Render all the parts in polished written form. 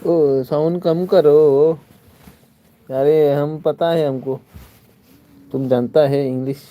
ओ sound कम करो अरे हम पता है हमको तुम जानता है English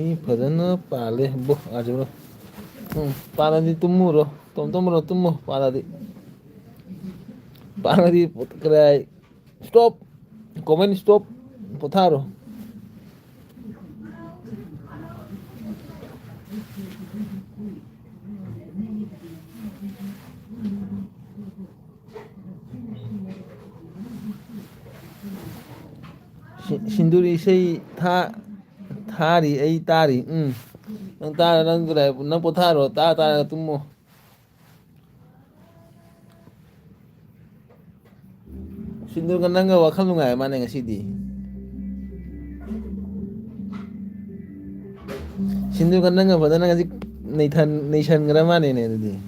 이 버전은 빨리 뭐 아주 빨리 tumuro tumuro tumo 빨리 그래 stop comment stop potaro 신두리 sei 타 타리 에이 따리 응 따라 난 그래 난 potaro 따라 tumo 신두 kan nang wa kham lungai ma ne ngasi di 신두 kan nang ba nang ngasi nei than gra ma ne di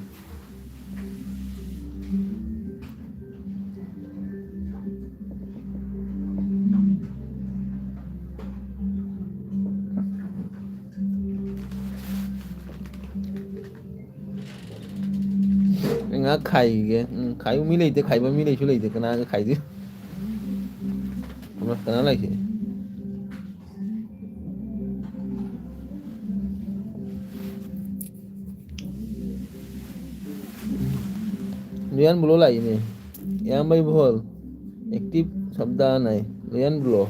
nga khai ge khai mi lei te khai ba mi lei chu lei te kana ga khai di kana lai chi Lian bulo lại này yang bay bol active sabda này Lian bulo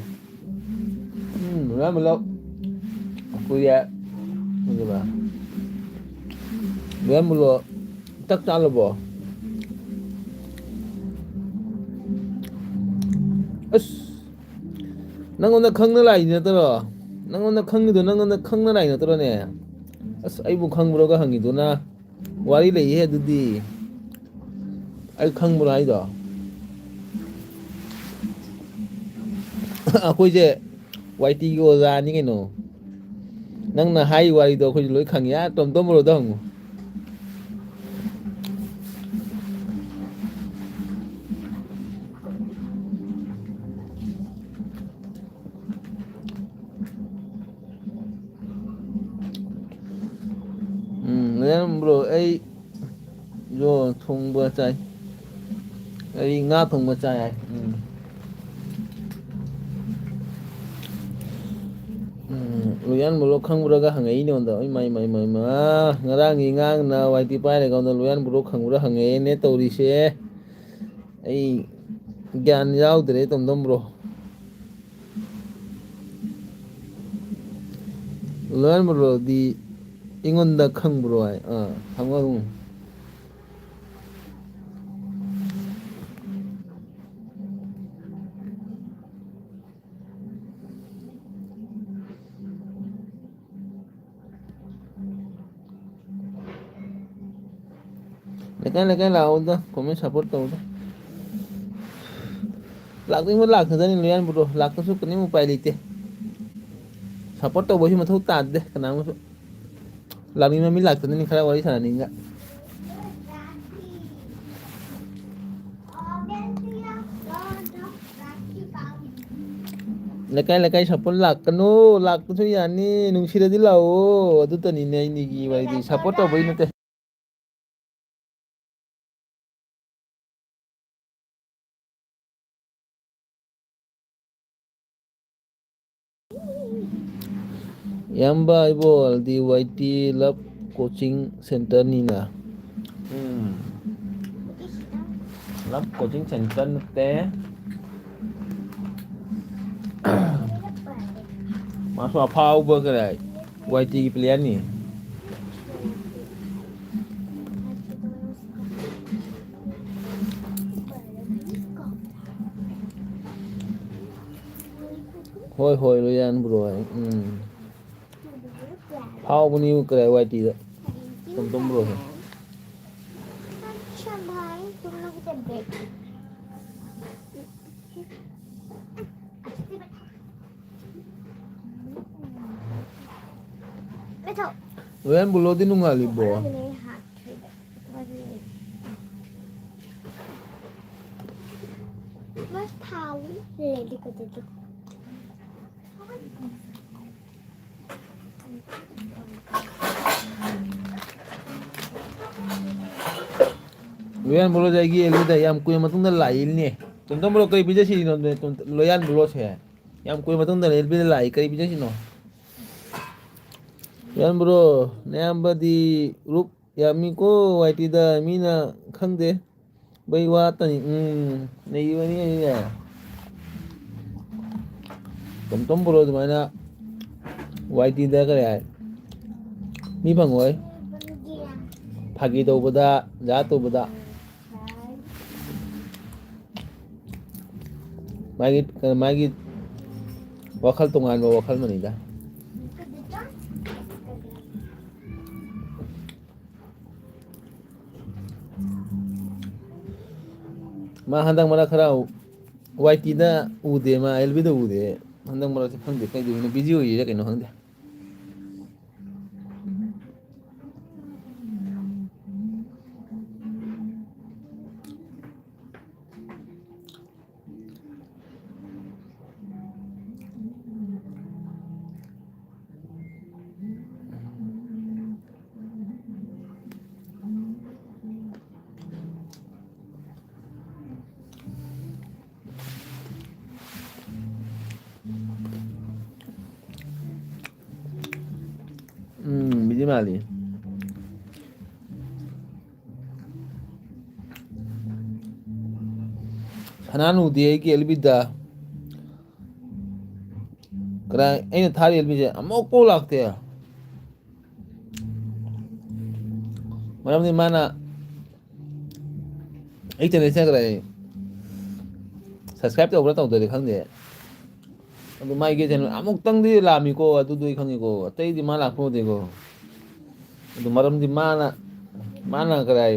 Lian bulo kuya gì bà Lian bulo chắc chắn là bỏ nang on khang na lai ne taro nang on khang ni do nang on khang na lai ne taro ne ai bu khang bro ga hangi do na wari lei he du di ai khang bro ai do khoi je YT go ra ni cái no nang na hai wari do khoi loi khang ya tom tom bro do hang Lian bro ai yo thong ba chai ai nga thong ba chai ai Lian bro khang bro ga hangai ni onda oi mai ma ngarang ngi ngang na YT pai le ga onda Lian bro khang bro hangai ne tori se ai gyan yaw dre tom tom bro Lian bro di ingonda khang bro ai hangwa lekai là onda comment support tau da lạc tính vẫn lạc thời gian Lian bro lạc cái số cái này một bài lịch thế support tau bố mà thâu tạt đấy cái nào lạc đi mà mình lạc thời gian khá là quái sản này lekai support lạc cái nó lạc cái số nhà ni nung sira di lao adu tani này ni ki bài đi support tau bố nó thế Yamba ibo di YT Lab Coaching Center ni na. Lab Coaching Center te. मासु अफावबो कराय वाइटी की player नहीं होय होय लोयान bro है फाव बनी कराय वाइटी दा तुम ब्रो है अच्छा भाई तुम लोग इधर बैठो बैठो लोयान ब्रो दिन nungali bo मेरे हाथ बस थाली रेडी कर दे दो लोयान ब्रो जाएगी एलविदा याम कोई मतुंग दा लाइल ने तुम ब्रो कई बिजे सी नो लोयान ब्रो से याम कोई मतुंग दा एलविदा लाई कई बिजे सी नो लोयान ब्रो नयाम्बदी रूप यामी को वाइटी दा मीना खंगदे बै वातनी नहीं बनी है तुम ब्रो तुम्हारा वाइटी दा करे मी फंगोय फागी तौबदा जा तौबदा मागी वखल तोंगान वखल मनीदा मा हंदंग मरा खरा वाइटी दा उदे मा एलबी दा उदे हंदंग मरा से खंदे कई दिन बिजी हुई है कहीं खंदे बिजी माली हनान उदे की एलबी दा करा ऐने थारी एलबी जे अमोक को लागते हैं मरम दी माना एक चैनल से करे सब्सक्राइब तो उबरा तो उधर खंदे अदु माइगे चैनल अमुक तंग दी लामी को अदु दुई खंगी को तई दी मा लाखो देखो अदु मरम दी माना कराय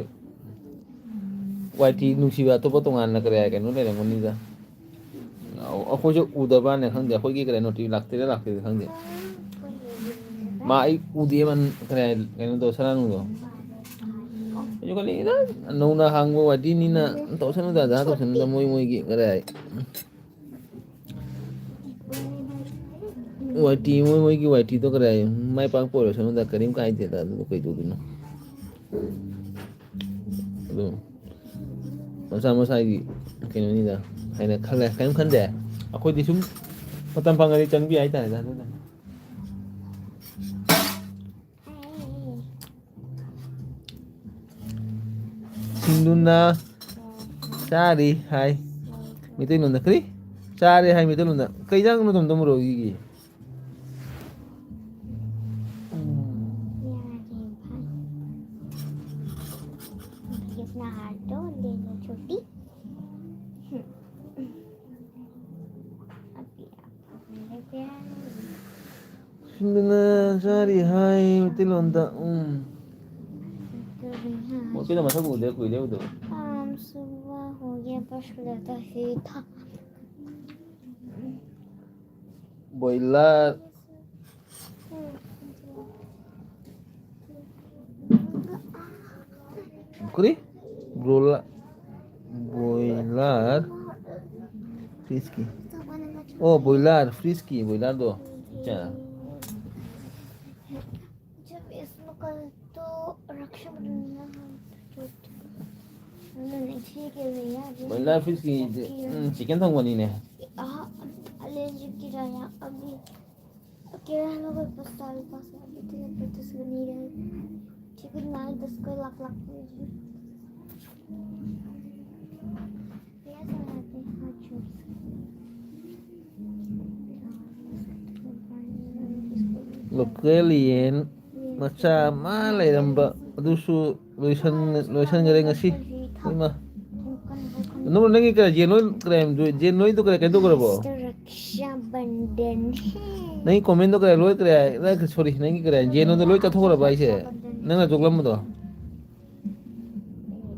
वाइटी नुसीबा तो तोंगान कराय कनो ले रंगोनी दा अखोय जो उदबा ने खंदे अखोय की करे नोटी लागते खंदे मा आई उदे मन कराय कनो तो सरानु दो जो कली दा नौना हांगो वाइटी नीना तो सनु दा दा तो सनु दा मोई की कराय वाइटी मोई की वाइटी तो कराय माई पाक पोरो सनु दा करीम का आई दा तो कई दो दिन मसा कहीं है खल कहीं खनदे अखोदी सुम मतम फंगरी चंगी आई तारे सिंदुना चारी हाय मिते नुंदा करी चारे हाय मिते नुंदा कई जांग नु तुम रोगी अपना हाथ दो लेना छोटी सिंदुना चारी हाय मिते नुंदा वो किधर मसा को दे कोई ले उधर सुबह हो गया बस लेता ही था बॉयलर करी बॉयलर फ्रिस्की ओ बॉयलर फ्रिस्की बॉयलर दो अच्छा जब इसमें कल तो रक्षाबंधन बॉयलर फ्रिस्की चिकन थांगवानी ने एलर्जी की रहा अभी अकेला हम लोग बस साल पास अभी तो प्रैक्टिस नहीं रहे चिकन मार 10 को lakh local yen macha ma lairamba adusu loisan gare ngasi ima no nangi kara jenoi krem jenoi to kara kendo kara bo Rakshabandhan है nangi comment to kara loi kara na sorry nangi kara jenoi to loi cha thokora bai se nanga joglam do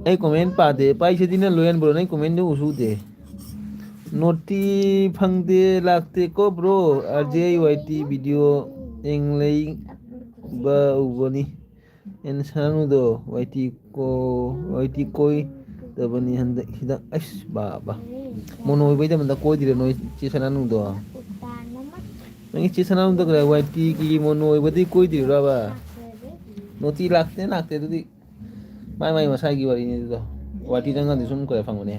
ai comment pa de pai se dina loyan bro nangi comment de usu de noti phangde lakte ko bro rjyt video englei ba uboni en sanu do yt koi da bani handa hida as baba mono bai da manda koi dire noi chi sananu do nangi chi sananu do kra yt ki mono bai di koi dire ra ba noti lakte do di mai masai gi wari ni do yt danga di sum ko phang ne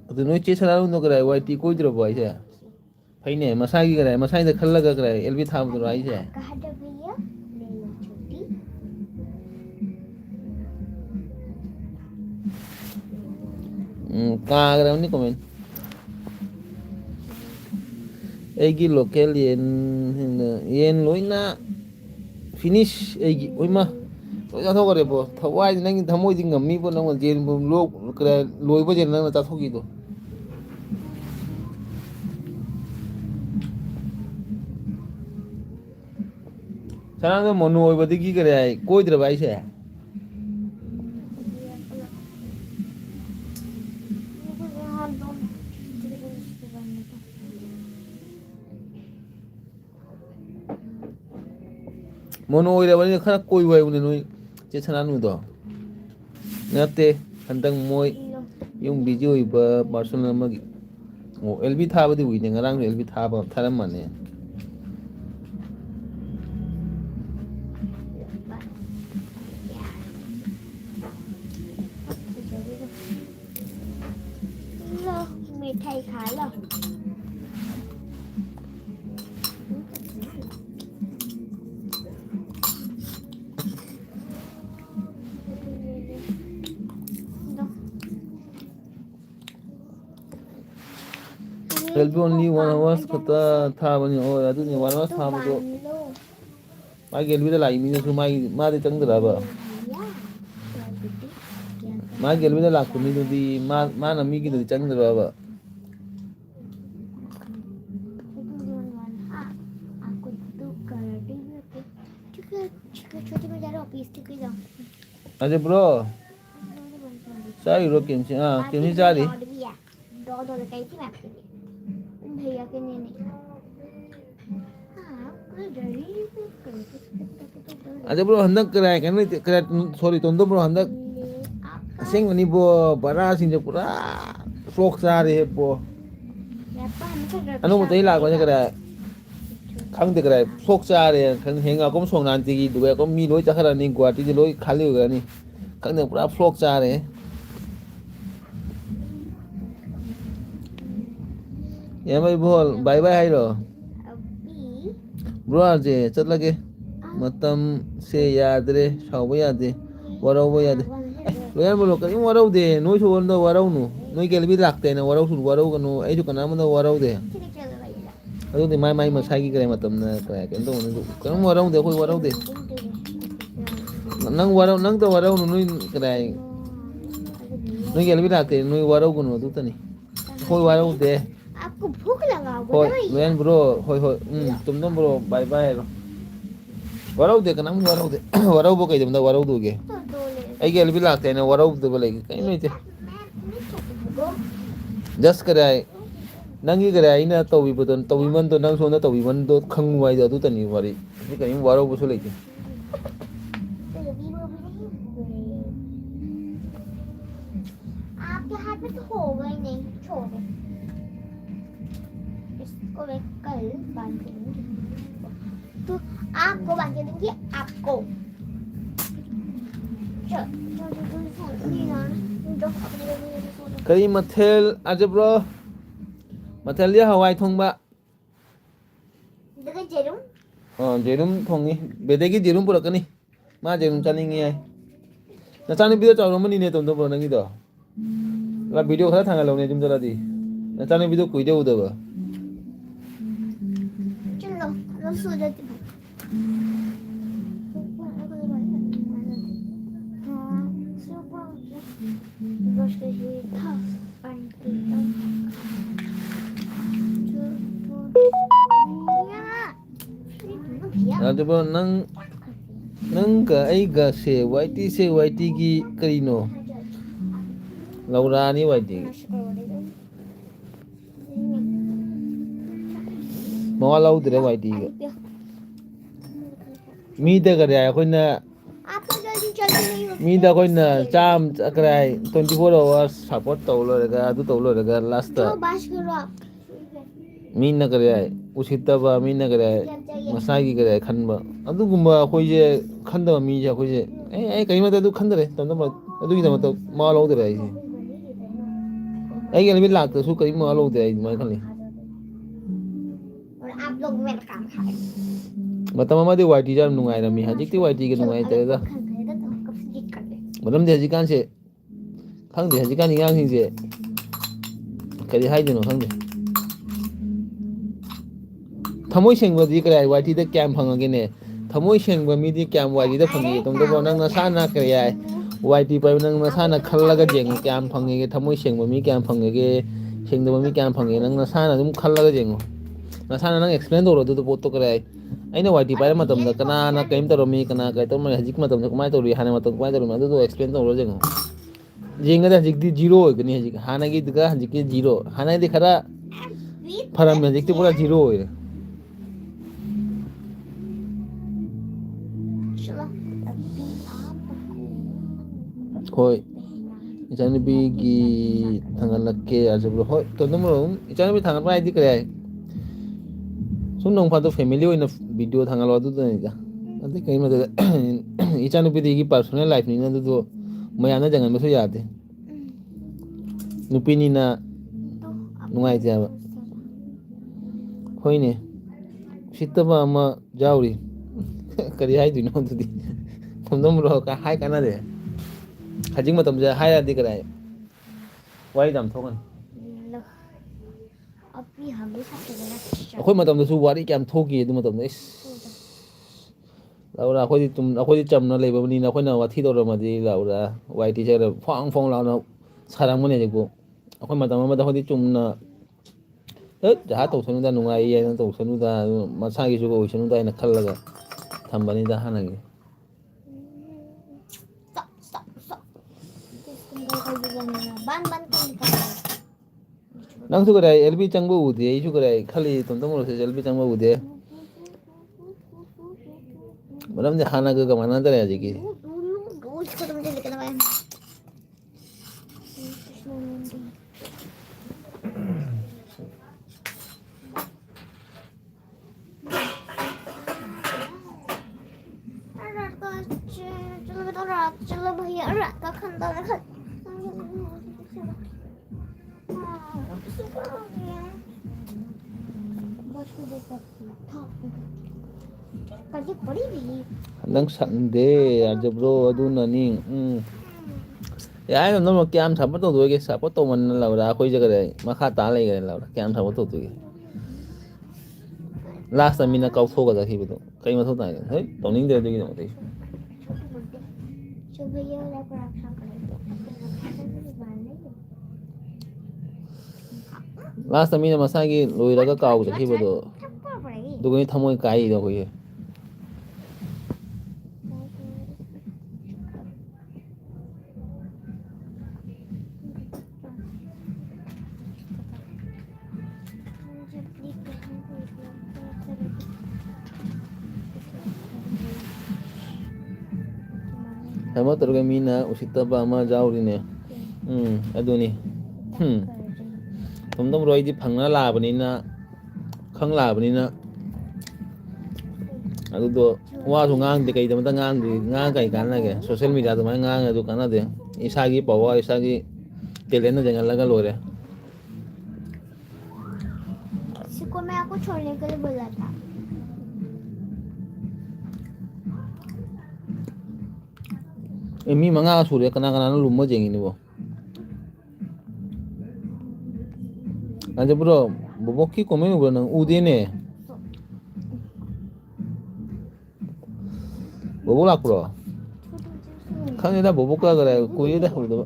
adu noi chi sananu do kra yt koi dire ba ise faine masai gi kra masai da khalla ga kra lb tham do rai se kagak ni komen egi local yen loina finish egi oima loina to gore bo thawai nang thamoi ding ngam mi bo nang jen bo lo kra loi bo jen nang ta thoki do sana do monu oi bo di ki kare koi dra bai se mono oi ra bani khana koi wai une noi che sananu do nate handang moi yung video iba personal magi o lb thaba di wi ne ngarang lb thaba tharam mane मिठाई खा लो lb only 1 hours kata thabani o adu ni 1 hours thaba do mai lb da lai mi su mai ma de tang da ba ma lb da lak mi do di ma na mi gi do chang da ba aje bro sari ro kimchi kimchi sari दो लगाई थी मैं आपके लिए भैया के लिए नहीं हाँ कोई डरी aje bro handak kra kan kra sorry tondo bro handak sing ni bo bara sing je pura sok sare bo anu mo tai la ko je kra khang de kra sok sare khang henga kom song nan ti gi du ko mi loi cha khara ni gwa ti loi khali ga ni khang de pura sok sare ya mai bol bye bye hai ro bro aje chat lage matam se yaad re saw yaade warau bo yaade loyan bolo ka warau de noi so wonda warau nu noi gelbi lakte na warau su warau ka no ai ju kana ma warau de adu de mai masai gi kare matam na kare ken to nu kan warau de koi warau de nang to warau nu noi kare noi gelbi lakte noi warau ko nu tu tani koi warau de आपको भूख लगा होगा Hoi, loyan bro, hoi, tum bro, bye bye lo. Warau de kanam warau de, warau bo kai demda warau do ge. Ai gel bi lakte ne warau de bale kai no ite. Just karai, nangi karai na tawi bodon, tawi man to nang so na tawi man do khang wai da du tani wari. Ni kai warau bo so leke. आपके हाथ में तो होगा ही नहीं छोड़ो इसको मैं कल बांध के दूंगी तो आपको बांध के दूंगी आपको Kari mathel aje bro. Mathel dia hawai thongba. देखो जेरूम Jerum thongi. Bedegi jerum purakani. Ma jerum chaningi ai. Na chani video chawro mani ne tom do bro nangi do. La video khara thanga lo ne jum jala di. Na chani video kui de uda ba. चलो sudah Adabro nang ga ai ga se YT gi karino Laura ni YT mawa laudre YT ga mi da ga ya koina mi da koina cham akrai 24 hours support tawlo ga adu tawlo ga last ta Meena करे उसितबा मीना करे मसागी करे खनबा अदुगुम्बा अखोइजे खनदबा मीजे अखोइजे ए कइमा तदु खनदरे तंदम अदुगी दम त मा लौदरे आइजे आई गेल भी लागत सु कइ मा लौदरे आई मा खनले और आप लोग वेलकम खाए मतम मा दे वाइटी जाम नुंगाइ रमी हजिकति वाइटी के नुंगाइ तरेदा मतम दे हजिकान से खंगदे हजिकान यांग सिंजे करि हाइदनो खंगदे थमोई सेंगबदी करै वाइटी द कैम फंगगेने थमोई सेंगबा मिदी कैम वाइटी द फंगी तंदबो नंग नसाना करै वाइटी पाइ नंग नसाना खल्लगा जेंगो कैम फंगेगे थमोई सेंगबा मी कैम फंगेगे सेंगदबा मी कैम फंगे नंग नसाना दुम खल्लगा जेंगो नसाना नंग एक्सप्लेन तोरो दु पोतो करै अइना वाइटी पाइ मतम द कनाना कैम तोरमी कना कै तोरम हजिक मतम द कमाय तोरी हाना मतम कमाय तोरमी अदु एक्सप्लेन तोरो जेंगो जेंगदा हजिकदी जीरो होगनी हजिक हानागी दगा हजिकदी जीरो हानागी खरा फरम हजिकदी पूरा जीरो होय Hoi, ichana bi gi thangal lakke ajabro hoi to namro ichana bi thangal bai di kare sun nong pha to family oina video thangal adu da ni da ade kai ma da ichana bi gi personal life ni na du maya na jangan mesu yade nupi ni na nungai ja ba hoi ne sitaba ama jauri kari hai du no du di tom namro ka hai kana de hajing matam ja hai adi kare wai dam thokan अभी हमें साथ देना अखोई मतलब दसु वारी क्या थोकी अदु मतलब इस लाउरा अखोई तुम अखोई चमना लेबनी ना अखोई ना वाथी दौरमदी लाउरा वाइटी से फोंग फोंग लाउना सारांगमने जेको अखोई मतलब मा दखोई चुमना जहा तौसनुदा नुंगाई या तौसनुदा मसागी जुगो ओइसनुदा इन खल्लगा थंबनी दा हानागी stop stop stop ban ban kan nang su kare LB changbo ude isu kare khali tontom ro se LB changbo ude malam je hana ga mana dare aji ki रोज को मुझे लेकर आया चलो बेटा रात चलो भैया रात का खाना खा कभी पड़ी भी nang sande ajabro adu nani ya no no kyam sapo to doge sapo to man laura khoi je kare makha ta lai kare laura kyam sapo to doge last time mina kau thoga da hi bedo kai ma thota hai toning de de no de जो भैया वाला पराठा करेंगे last time mina masagi loiraga kau da hi bedo dugo ni thamoi kai da hoye sama terga mina usita ba ma jauri ne aduni tom roi di phangna la bani na khang la bani na adu do wa su ngang de kai da ngang di ngang kai kan la ge social media to ma ngang adu kana de isagi pawa isagi talent na jangan laga lore इसको मैं आपको छोड़ने के लिए बोला था mi manga sure kana kana no lumma jengi ni bo anje bro bobo ki komen bro nang ude ne Bố bố lạc bro. Khang người ta bố bố cơ cái cuối đấy hồi đó.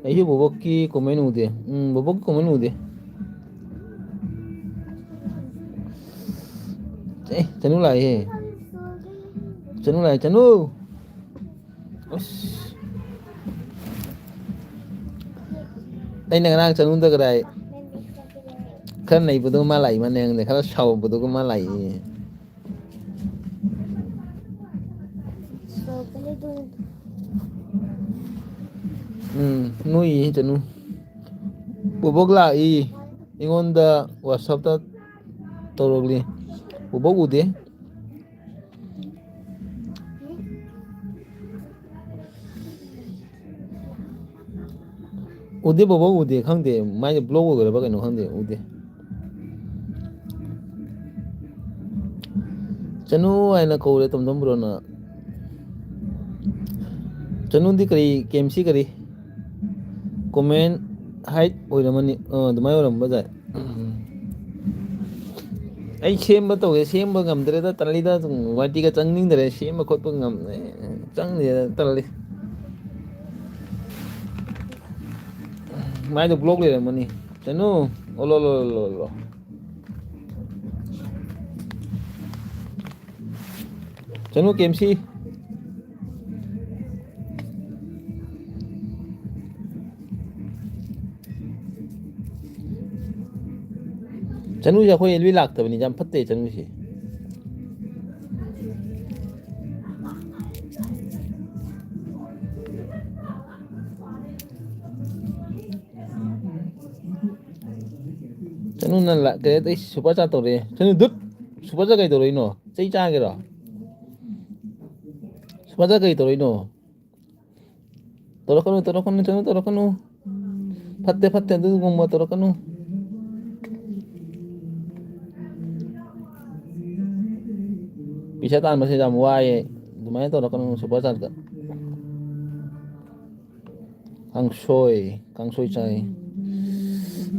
Ấy chứ bố bố kia comment ưu thế. Bố bố comment ưu thế. Chanu lại he. Chanu lại chanu. Đây nè đang chanu ta cái kan này bữa mà lại mà nè để khá sầu bữa mà lại. Nuôi chanu. Bố bố lại. Ingon da WhatsApp ta torogli. Bố bố ưu thế. Ude bố ude khang de mai blog rồi ba cái nó khang de ude chanu ai na ko le tom bro na chanu di kari kmc kari comment height oi ramani dumai oram ba jai ai xem ba to xem ba ngam dre da tali da wati ka chang ning dre xem ba khot ba ngam chang de tali mai do blog le ramani chanu lo chanu kmc chanu ja khoi lui lak ta bani jam phatte chanu si chanu na la cái đấy super cha to re chanu dut super cha kai to re no chai cha cái đó super cha kai to re no torokanu chanu torokanu fatte du gumma torokanu bisa tan masih jam wae dumai torokanu super cha ka kang soi chai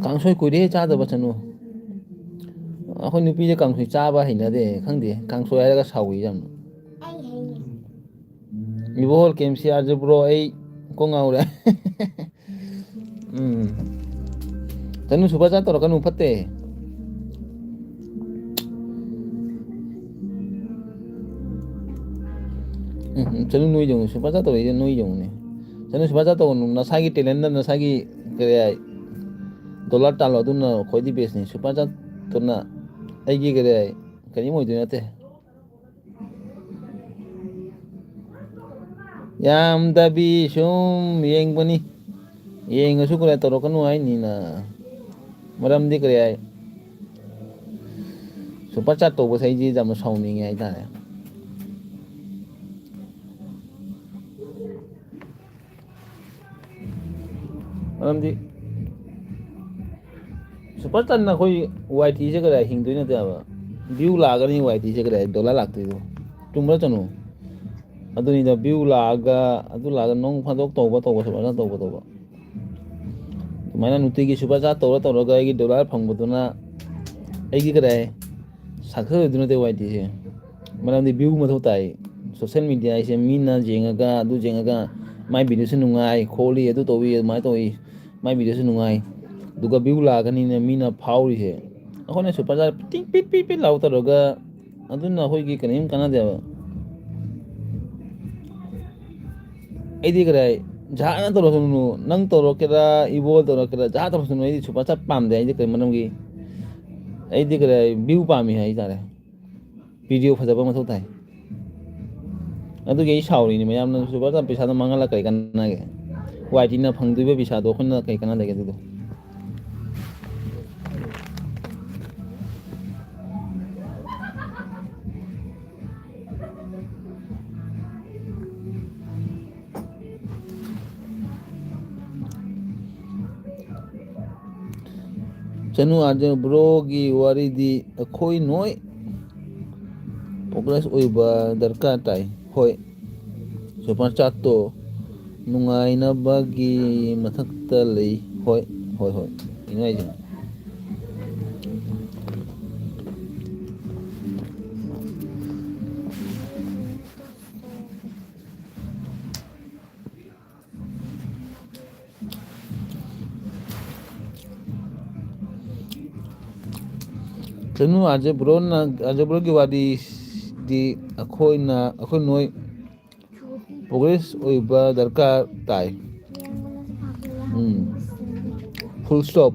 kang soi kui de cha da ba chanu akhoi nupi je kang soi cha ba hina de khang de kang soi ai ga sawi jam mi bol kem si ar bro ai ko ngau re chanu super cha torokanu fatte chanu nuôi dùng super cha toroi nuôi dùng ne chanu super cha to nasagi talent na nasagi kare dollar talo tu na khoi di base ni super cha to na ai gi kare kani moi tu na te yam dabi shum yeng bani yeng su kare torokanu ai ni na maram di kare ai super cha to ba sai ji jam sau ni ngai ta maram di super chan na khoi yt se kare hing tu na te ba view la ga ni yt se kare dollar lak tu tumra chanu adu ni da view la ga nong phadok to ba super cha to ba mana nuti gi super cha to ga gi dollar phang bu tu na ai gi kare sakhe du na te yt se maram di view ma tho tai social media se mina jenga ga mai video se nungai kholi adu to wi mai to wi mai video se nungai duga view la ga ni na mina phau ri he akhone super cha ting pit lau ta ga adu na hoi gi kanim kana de ba ai di kare ja na to ro nu nang to ro kera ibol to ro kera ja to nu ai di super cha pam de ai di kare manam gi ai di kare view pa mi hai ta re video pha ba ma tho tai adu ge sau ri ni ma yam na super cha pisa na mangala kai kan na ge yt na phang du be pisa do khon na kai kana de ge du chanu aje bro gi wari di khoi noi progress oi ba darka tai hoi super chat to nungai na bagi mathak ta lei hoi inai je ꯀꯩꯅꯣ ꯑꯥꯔꯖꯦ ꯕ꯭ꯔꯣꯒꯤ ꯋꯥꯔꯤꯗꯤ ꯑꯩꯈꯣꯏ ꯅꯣꯏ progress ꯑꯣꯏꯕ ꯗꯔꯀꯥꯔ ꯇꯥꯏ. ꯐꯨꯜ stop.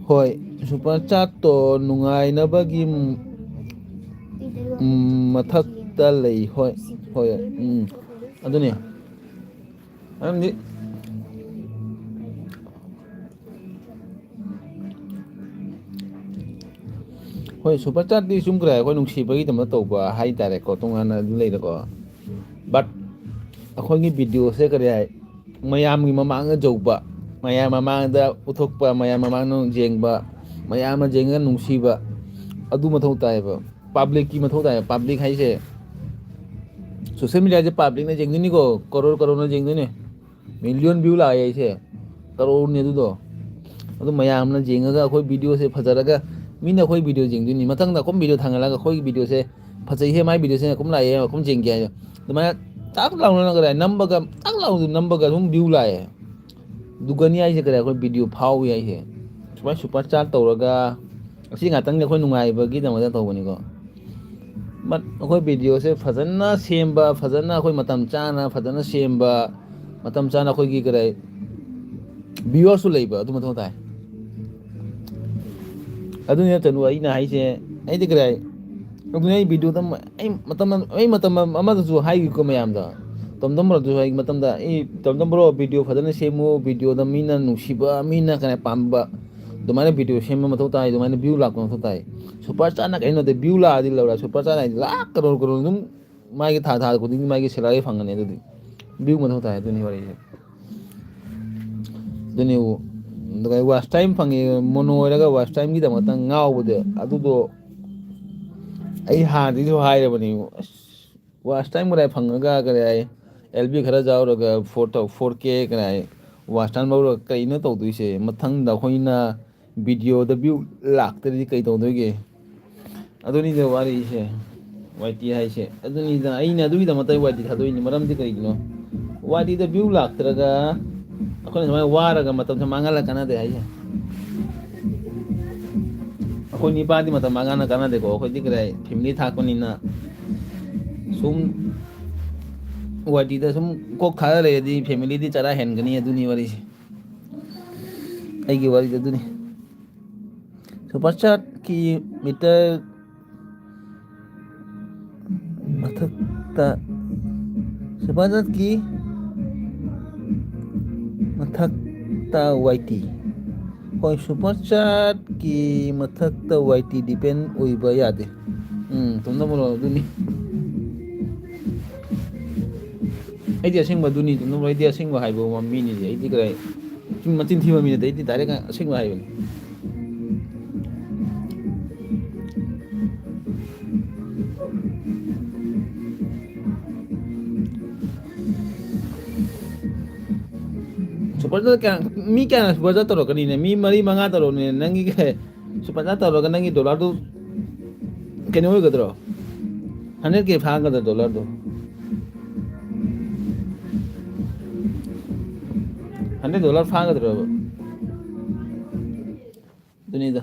ꯍꯣꯏ, super ꯆꯥꯠꯇꯣ ꯅꯨꯡꯉꯥꯏꯅꯕꯒꯤ ꯃꯊꯛꯇ ꯂꯩ. ꯍꯣꯏ ꯍꯣꯏ ꯑꯗꯨꯅꯤ ꯃꯔꯝꯗꯤ ꯍꯣꯏ ꯁꯨꯄꯔ ꯆꯥꯠꯇꯤ ꯁꯨꯝ ꯀꯔꯦ ꯑꯩꯈꯣꯏ ꯅꯨꯡꯁꯤꯕꯒꯤꯗꯃꯛ ꯇꯧꯕ ꯍꯥꯏꯇꯥꯔꯦꯀꯣ, ꯇꯣꯉꯥꯟꯅ ꯑꯗꯨ ꯂꯩꯔꯦꯀꯣ. ꯕꯠ ꯑꯩꯈꯣꯏꯒꯤ ꯚꯤꯗꯤꯑꯣꯁꯦ ꯀꯔꯤ ꯍꯥꯏ, ꯃꯌꯥꯝꯒꯤ ꯃꯃꯥꯡꯗ ꯌꯧꯕ, ꯃꯌꯥꯝ ꯃꯃꯥꯡꯗ ꯎꯠꯊꯣꯛꯄ, ꯃꯌꯥꯝ ꯃꯃꯥꯡꯗ ꯌꯦꯡꯕ, ꯃꯌꯥꯝꯅ ꯌꯦꯡꯉꯒ ꯅꯨꯡꯁꯤꯕ, ꯑꯗꯨ ꯃꯊꯧ ꯇꯥꯏꯌꯦꯕ. ꯄꯥꯕ꯭ꯂꯤꯛꯀꯤ ꯃꯊꯧ ꯇꯥꯏꯌꯦꯕ. ꯄꯥꯕ꯭ꯂꯤꯛ ꯍꯥꯏꯁꯦ ꯁꯣꯁꯦꯜ ꯃೀडियाꯁꯦ ꯄꯥꯕ꯭ꯂꯤꯛꯅ ꯌꯦꯡꯗꯣꯏꯅꯤꯀꯣ, ꯀꯔꯣꯔꯅ ꯌꯦꯡꯗꯣꯏꯅꯤ. ꯃꯤꯂꯤꯌꯟ ꯚ꯭ꯌꯨ ꯂꯥꯛꯑꯦ ꯑꯩꯁꯦ, ꯀꯔꯣꯔꯅꯤ ꯑꯗꯨꯗꯣ. ꯑꯗꯨ ꯃꯌꯥꯝꯅ ꯌꯦꯡꯉꯒ ꯑꯩꯈꯣꯏ ꯚꯤꯗꯤꯑꯣꯁꯦ ꯐꯖꯔꯒ ꯃꯤꯅ ꯑꯩꯈꯣꯏ ꯚꯤꯗꯤꯑꯣ ꯌꯦꯡꯗꯣꯏꯅꯤ. ꯃꯊꯪꯗ ꯑꯩꯈꯣꯏ ꯚꯤꯗꯤꯑꯣ ꯊꯥꯡꯒꯠꯂꯒ ꯑꯩꯈꯣꯏꯒꯤ ꯚꯤꯗꯤꯑꯣꯁꯦ ꯐꯖꯩꯍꯦ, ꯃꯥꯏ ꯚꯤꯗꯤꯑꯣꯁꯦ ꯀꯨꯝ ꯂꯥꯛꯑꯦ ꯀꯨꯝ ꯌꯦꯡꯒꯦ ꯍꯥꯏ, ꯑꯗꯨꯃꯥꯏꯅ ꯇꯥꯛ ꯂꯥꯎꯅ ꯀꯔꯦ ꯅꯝꯕꯒ ꯇꯥꯛ ꯂꯥꯎꯅ ꯅꯝꯕꯒ ꯑꯗꯨꯝ ꯚ꯭ꯌꯨ ꯂꯥꯛꯑꯦ. ꯗꯨꯒꯅꯤ ꯍꯥꯏꯁꯦ ꯀꯔꯤ, ꯑꯩꯈꯣꯏ ꯚꯤꯗꯤꯑꯣ ꯐꯥꯎꯏ ꯍꯥꯏꯁꯦ. ꯁꯨꯃꯥꯏꯅ ꯁꯨꯄꯔ ꯆꯥꯔꯠ ꯇꯧꯔꯒ ꯑꯁꯤ ꯉꯥꯛꯇꯪꯗꯤ ꯑꯩꯈꯣꯏ ꯅꯨꯡꯉꯥꯏꯕꯒꯤꯗꯃꯛꯇ ꯇꯧꯕꯅꯤꯀꯣ. ꯕꯠ ꯑꯩꯈꯣꯏ ꯚꯤꯗꯤꯑꯣꯁꯦ ꯐꯖꯅ ꯁꯦꯝꯕ, ꯐꯖꯅ ꯑꯩꯈꯣꯏ ꯃꯇꯝ ꯆꯥꯅ ꯐꯖꯅ ꯁꯦꯝꯕ, ꯃꯇꯝ ꯆꯥꯅ ꯑꯩꯈꯣꯏꯒꯤ ꯀꯔꯤ ꯚ꯭ꯌꯨꯋꯔꯁꯨ ꯂꯩꯕ, ꯑꯗꯨ ꯃꯊꯧ ꯇꯥꯏ. ꯑꯗꯨꯅꯤ ꯅꯠꯇꯅꯨ ꯑꯩꯅ ꯍꯥꯏꯁꯦ, ꯑꯩꯗꯤ ꯀꯔꯤ ꯑꯗꯨꯅ ꯑꯩ ꯚꯤꯗꯤꯑꯣꯗ ꯑꯩ ꯃꯇꯝ ꯑꯃꯗꯁꯨ ꯍꯥꯏꯈꯤꯀꯣ ꯃꯌꯥꯝꯗ, ꯇꯣꯝꯗꯝꯕ꯭ꯔꯣꯗꯁꯨ ꯍꯥꯏ ꯃꯇꯝꯗ, ꯑꯩ ꯇꯣꯝꯗꯝꯕ꯭ꯔꯣ ꯚꯤꯗꯤꯑꯣ ꯐꯖꯅ ꯁꯦꯝꯃꯨ, ꯚꯤꯗꯤꯑꯣꯗ ꯃꯤꯅ ꯅꯨꯡꯁꯤꯕ, ꯃꯤꯅ ꯀꯩꯅꯣ ꯄꯥꯝꯕ, ꯑꯗꯨꯃꯥꯏꯅ ꯚꯤꯗꯤꯑꯣ ꯁꯦꯝꯕ ꯃꯊꯧ ꯇꯥꯏ. ꯑꯗꯨꯃꯥꯏꯅ ꯚ꯭ꯌꯨ ꯂꯥꯛꯄ ꯃꯊꯧ ꯇꯥꯏ. ꯁꯨꯄꯔ ꯆꯥꯠꯅ ꯀꯔꯤꯝ ꯅꯠꯇꯦ, ꯚ꯭ꯌꯨ ꯂꯥꯛꯑꯗꯤ ꯂꯧꯔꯦ. ꯁꯨꯄꯔ ꯆꯥꯠ ꯍꯥꯏꯗꯤ ꯂꯥꯛ ꯀꯔꯣꯔ ꯑꯗꯨꯝ ꯃꯥꯒꯤ ꯊꯥ ꯈꯨꯗꯤꯡꯒꯤ ꯃꯥꯒꯤ ꯁꯦꯂꯔꯤ ꯐꯪꯒꯅꯤ. ꯑꯗꯨꯗꯤ ꯚ꯭ꯌꯨ ꯃꯊꯧ ꯇꯥꯏ. ꯑꯗꯨꯅꯤ ꯋꯥꯔꯤꯁꯦ. ꯑꯗꯨꯅꯤ ꯋꯥꯁ ꯇꯥꯏꯝ ꯐꯪꯉꯤ, ꯃꯣꯅꯣ ꯑꯣꯏꯔꯒ ꯋꯥꯁ ꯇꯥꯏꯝꯒꯤꯗꯃꯛꯇ ꯉꯥꯎꯕꯗ, ꯑꯗꯨꯗꯣ ꯑꯩ ꯍꯥꯟꯅꯗꯒꯤꯁꯨ ꯍꯥꯏꯔꯕꯅꯤ. ꯑꯁ ꯋꯥꯁ ꯇꯥꯏꯝ ꯀꯗꯥꯏ ꯐꯪꯉꯒ ꯀꯔꯤ ꯍꯥꯏ, ꯑꯦꯜ ꯕꯤ ꯈꯔ ꯌꯥꯎꯔꯒ 4K ꯀꯔꯤ ꯍꯥꯏ ꯋꯥꯁ ꯇꯥꯏꯝ ꯂꯧꯔꯒ ꯀꯩꯅꯣ ꯇꯧꯗꯣꯏꯁꯦ. ꯃꯊꯪꯗ ꯑꯩꯈꯣꯏꯅ ꯚꯤꯗꯤꯑꯣꯗ ꯚ꯭ꯌꯨ ꯂꯥꯛꯇ꯭ꯔꯗꯤ ꯀꯩ ꯇꯧꯗꯣꯏꯒꯦ. ꯑꯗꯨꯅꯤꯗ ꯋꯥꯔꯤꯁꯦ, ꯋꯥꯏ ꯇꯤ ꯍꯥꯏꯁꯦ. ꯑꯗꯨꯅꯤꯗ ꯑꯩꯅ ꯑꯗꯨꯒꯤꯗꯃꯛꯇ ꯋꯥꯏ ꯇꯤ ꯊꯥꯗꯣꯛꯏꯅꯤ. ꯃꯔꯝꯗꯤ ꯀꯔꯤꯒꯤꯅꯣ, ꯋꯥꯏ ꯇꯤꯗ ꯚ꯭ꯌꯨ ꯂꯥꯛꯇ꯭ꯔꯒ ꯑꯩꯈꯣꯏꯅ ꯁꯨꯃꯥꯏꯅ ꯋꯥꯔꯒ ꯃꯇꯝꯁꯨ ꯃꯥꯡꯍꯜꯂ ꯀꯥꯟꯅꯗꯦ ꯍꯥꯏꯁꯦ. ꯑꯩꯈꯣꯏ ꯅꯤꯄꯥꯗꯤ ꯃꯇꯝ ꯃꯥꯡꯍꯟꯅ ꯀꯥꯟꯅꯗꯦꯀꯣ. ꯑꯩꯈꯣꯏꯗꯤ ꯀꯔꯤ ꯐꯦꯃꯤꯂꯤ ꯊꯥꯛꯄꯅꯤꯅ ꯁꯨꯝ ꯋꯥꯏ ꯇꯤꯗ ꯁꯨꯝ ꯀꯣꯛ ꯊꯥꯗ ꯂꯩꯔꯗꯤ ꯐꯦꯃꯤꯂꯤꯗꯤ ꯆꯔꯥ ꯍꯦꯟꯒꯅꯤ. ꯑꯗꯨꯅꯤ ꯋꯥꯔꯤꯁꯦ, ꯑꯩꯒꯤ ꯋꯥꯔꯤꯗꯤ ꯑꯗꯨꯅꯤ. ꯁꯨꯄꯔ ꯆꯥꯠꯀꯤ ꯃꯤꯇꯔ ꯃꯊꯛꯇ, ꯁꯨꯄꯔ ꯆꯥꯠꯀꯤ ꯃꯊꯛꯇ ꯋꯥꯏ ꯇꯤ. ꯍꯣꯏ, ꯁꯨꯄꯔ ꯆꯥꯠꯀꯤ ꯃꯊꯛꯇ ꯋꯥꯏ ꯇꯤ ꯗꯤꯄꯦꯟ ꯑꯣꯏꯕ ꯌꯥꯗꯦ. ꯇꯣꯝꯗꯝꯕ꯭ꯔꯣ ꯑꯗꯨꯅꯤ. ꯑꯩꯗꯤ ꯑꯁꯦꯡꯕꯗꯨꯅꯤ. ꯇꯣꯝꯗꯝꯕ꯭ꯔꯣ ꯑꯩꯗꯤ ꯑꯁꯦꯡꯕ ꯍꯥꯏꯕ ꯃꯤꯅꯤꯁꯦ. ꯑꯩꯗꯤ ꯀꯔꯤ ꯁꯨꯝ ꯃꯆꯤꯟ ꯊꯤꯕ ꯃꯤ ꯅꯠꯇꯦ. ꯑꯩꯗꯤ ꯗꯥꯏꯔꯦꯛ ꯑꯁꯦꯡꯕ ꯍꯥꯏꯕꯅꯤ. ꯁꯨꯄꯔ ꯆꯥꯠ ꯃꯤ ꯀꯌꯥꯅ ꯁꯨꯄꯔ ꯆꯥꯠ ꯇꯧꯔꯛꯀꯅꯤꯅꯦ? ꯃꯤ 4-5 ꯇꯧꯔꯛꯅꯤꯅꯦ. ꯅꯪꯒꯤ ꯁꯨꯄꯔ ꯆꯥꯠ ꯇꯧꯔꯒ ꯅꯪꯒꯤ ꯗꯣꯂꯔꯗꯨ ꯀꯩꯅꯣ ꯑꯣꯏꯒꯗ꯭ꯔꯣ? 100K ꯐꯥꯒꯗ꯭ꯔꯣ ꯗꯣꯂꯔꯗꯣ? 100 ꯗꯣꯂꯔ ꯐꯥꯒꯗ꯭ꯔꯕ? ꯑꯗꯨꯅꯤꯗ.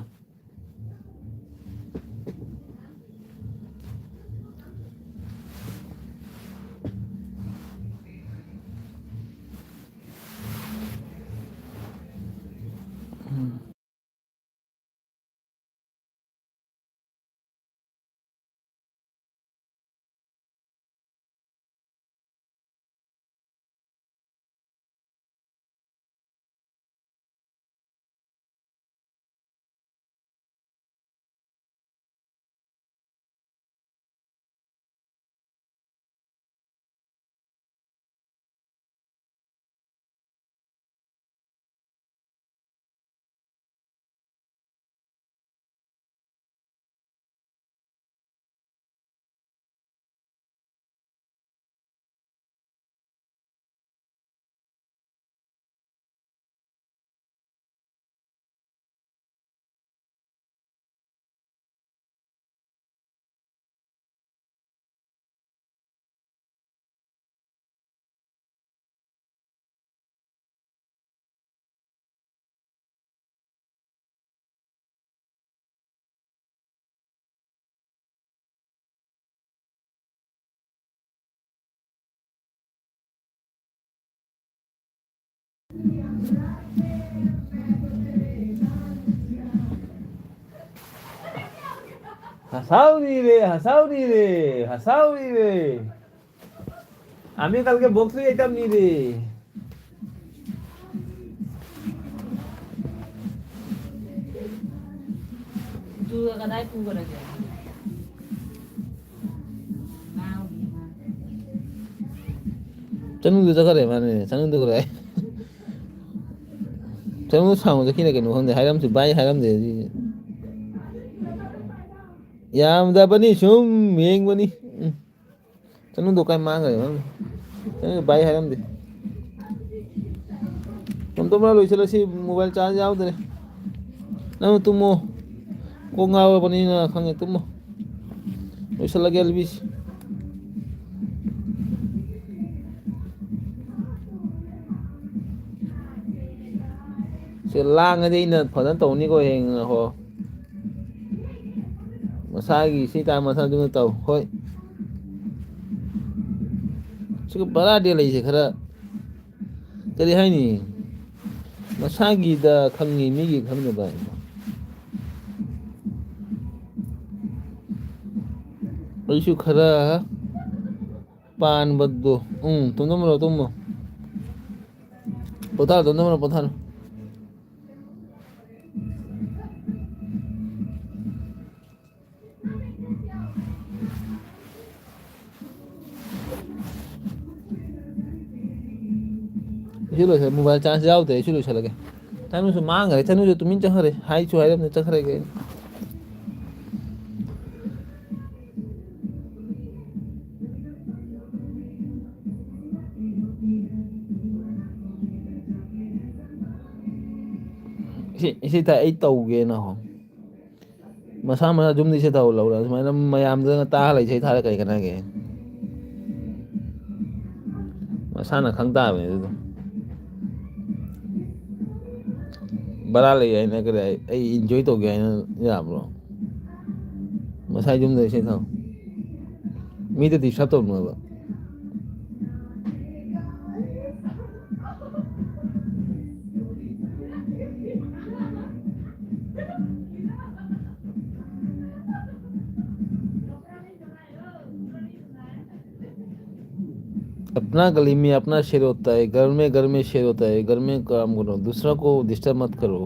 हसावरी रे हसावरी रे हसावरी रे आम्ही काल के बॉक्स येतात नी रे Chưa cái đấy cũng rồi kìa. Mau gì mà. 저놈도 저거래 말이네 저놈도 그래 저놈도 상황 저기네 게 누군데 하람수 바이 하람 되지 야무다버니 좀 맹버니 저놈도 까이 망가요 저놈 바이 하람 돼 तुम तो बड़ा लोचला सी मोबाइल चार्ज आओ तेरे ना तुम को गाव बनी ना खांगे तुम लोचला गेल बीच से लांग अदे इन फदन तौनी को हेंग हो मसागी सीता मसा जुंग तौ होय सिको बड़ा दे लई से खरा करी हायनी मसागीदा खंगी मिगी खंग बा ऐसु खरा पान बद्दो तुमरो तुम पता तुमरो पता Chứ là mobile charge giao thế chứ là cái thay nó mang cái thay nó tụi mình chắc hơi hai chú hai em chắc hơi cái sẽ tại ấy tàu ghê nào mà sao mà chúng đi xe tàu lâu rồi mà nó mày làm ra ta lại sẽ thay cái này kìa mà sao là kháng ta vậy bala lay ay na kaya ay enjoy to gaya na ya bro masay jum de siya mi to disha to mo ba अपना गली में अपना शेर होता है घर में शेर होता है घर में काम करो दूसरा को डिस्टर्ब मत करो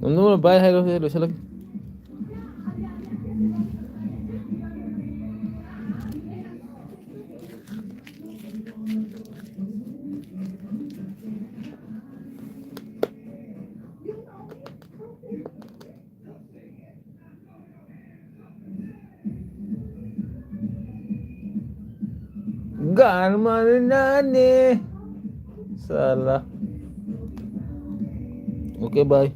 तुम लोग बाय हेलो हेलो चलो गान मारना ने साला ओके बाय